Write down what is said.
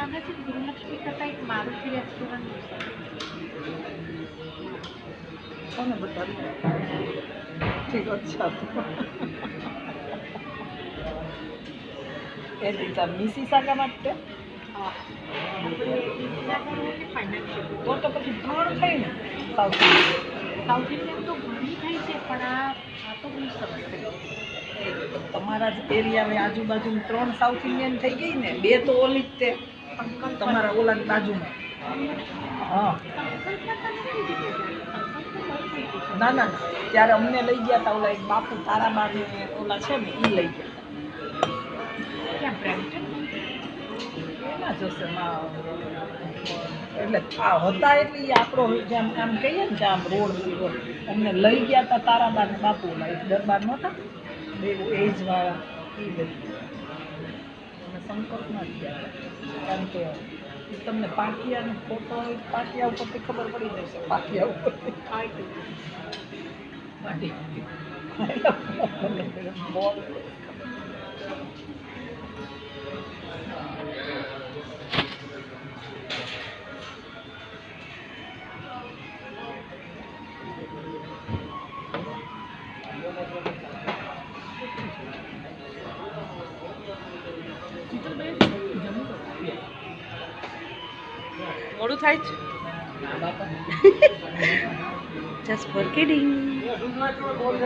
નથી ગૃહલક્ષ્મી કરતા એક મારુતિ રેસ્ટોરન્ટ કોને બતાવી ઠીક અચ્છા એ રીતે મિસી સાગા માટે ફાઇનાન્શિયલ તો પછી 3 થઈ ને સાઉથ સાઉથ ઇન્ડિયન તો ઘણી થઈ છે પણ આ તો બહુ સરસ થઈ તમારા જ એરિયા આજુબાજુ 3 સાઉથ ઇન્ડિયન થઈ ગઈ ને 2 તો ઓલી જ તે તમારા ઓલાની બાજુમાં હા ના ના ત્યારે અમને લઈ ગયા હતા ઓલા એક બાપુ તારાબા ને ઓલા છે ને એ લઈ ગયા ક્યાં બ્રેમ્પટન એના જશે એટલે આ હતા એટલે એ આપણો જેમ આમ કહીએ ને કે આમ રોડ અમને લઈ ગયા હતા તારાબા ને બાપુ ઓલા એક દરબાર નહોતા બે એજવાળા એ લઈ ગયા અમે સંપર્કમાં જ ગયા હતા કારણ કે તમને પાટિયાનો ફોટો પાટિયા ઉપરથી ખબર પડી જશે પાટિયા ઉપરથી મોડું થાય છે જસ્ટ ફોર કિડિંગ